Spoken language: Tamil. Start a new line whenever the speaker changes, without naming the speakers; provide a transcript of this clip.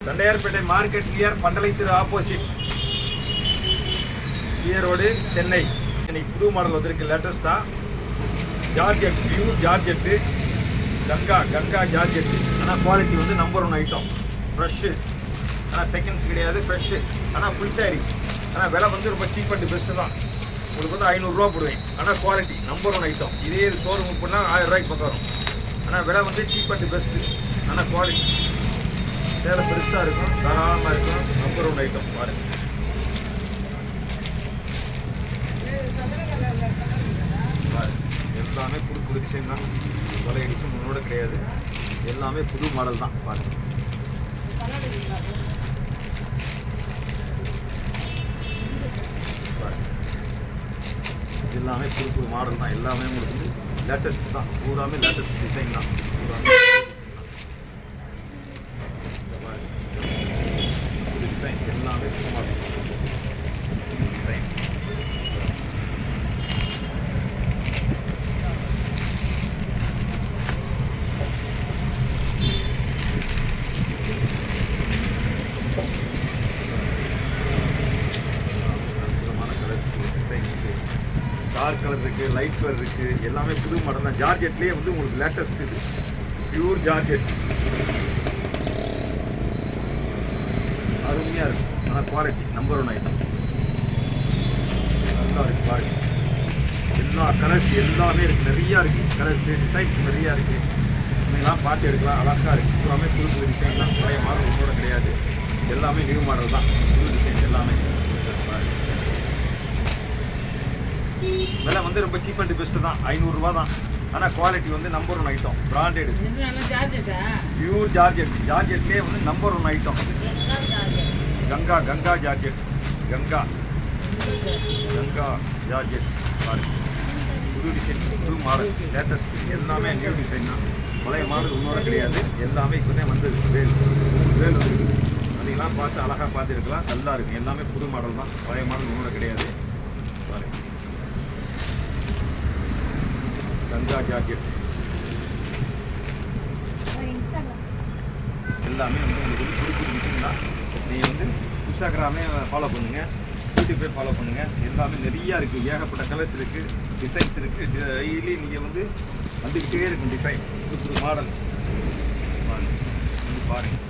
தண்டையார்பேட்டை மார்க்கெட் நியர் பண்டலை திரு ஆப்போசிட் ரோடு சென்னை. இன்னைக்கு புது மாடல் வந்திருக்கு லேட்டஸ்டா. Georgette, pure georgette, Ganga georgette. ஆனால் குவாலிட்டி வந்து நம்பர் 1 ஐட்டம். ஃப்ரெஷ்ஷு, ஆனால் செகண்ட்ஸ் கிடையாது, ஃப்ரெஷ்ஷு. ஆனால் ஃபுல் சாரி. ஆனால் விலை வந்து ரொம்ப சீப் அண்ட் பெஸ்ட்டு தான். உங்களுக்கு வந்து 500 ரூபா போடுவேன். ஆனால் குவாலிட்டி நம்பர் 1 ஐட்டம். இதே ஷோரூம் பண்ணால் 1000 ரூபாய்க்கு பக்கம் வரும். ஆனால் விலை வந்து சீப் அண்ட் பெஸ்ட்டு. ஆனால் குவாலிட்டி சேலை பெருசாக இருக்கும், தாராளமாக இருக்கும். நம்பர் 1 ஐட்டம் பாருங்கள். எல்லாமே புது டிசைன் தான். விலை எடிஷன் முன்னோட கிடையாது. எல்லாமே புது மாடல் தான் பாருங்கள். எல்லாமே புது மாடல் தான். எல்லாமே உங்களுக்கு வந்து லேட்டஸ்ட் தான். பூராமே லேட்டஸ்ட் டிசைன் தான். பூராமே புது டிசைன். எல்லாமே புது மாடல் டிசைன். டார்க் கலர் இருக்குது, லைட் கலர் இருக்குது. எல்லாமே புது மாடல் தான். ஜார்ஜெட்லேயே வந்து உங்களுக்கு லேட்டஸ்ட் இது பியூர் ஜார்ஜெட். அருமையாக இருக்கும். ஆனால் குவாலிட்டி நம்பர் 1 ஐட்டம். நல்லா இருக்குது குவாலிட்டி. எல்லா கலர்ஸ் எல்லாமே இருக்குது. நிறையா இருக்குது கலர்ஸு, டிசைன்ஸ் நிறையா இருக்குது. நீங்களாம் பார்த்து எடுக்கலாம். அழகாக இருக்குது. எல்லாமே புது டிசைன் தான். பழைய மாடல் ஒன்றோட கிடையாது. எல்லாமே நியூ மாடல் தான். புது டிசைன் எல்லாமே. விலை வந்து ரொம்ப சீப் அண்ட் பெஸ்ட்டு தான். 500 ரூபா தான். ஆனால் குவாலிட்டி வந்து number 1 item. Branded pure georgette. ஜார்ஜெட்லேயே வந்து number 1 item. Ganga georgette. Ganga georgette பாருங்க. புது டிசைன், புது மாடல், லேட்டஸ்ட். எல்லாமே நியூ டிசைன் தான். பழைய மாடல் இன்னொரு கிடையாது. எல்லாமே இப்போதே வந்து வேல் வந்துருக்கு. அதெல்லாம் பார்த்து அழகாக பார்த்து இருக்கலாம். நல்லா இருக்குது. எல்லாமே புது மாடல் தான். பழைய மாடல் இன்னொரு கிடையாது. பாருங்க. கங்கா ஜாக்கெட் எல்லாமே வந்து உங்களுக்கு பிடிச்சிருந்துச்சுன்னா நீங்கள் வந்து இன்ஸ்டாகிராமே ஃபாலோ பண்ணுங்கள், யூடியூப்பே ஃபாலோ பண்ணுங்கள். எல்லாமே நிறையா இருக்குது. ஏகப்பட்ட கலர்ஸ் இருக்குது, டிசைன்ஸ் இருக்குது. டெய்லி நீங்கள் வந்து வந்துக்கிட்டே இருக்கும் டிசைன், புது மாடல் பாருங்கள்.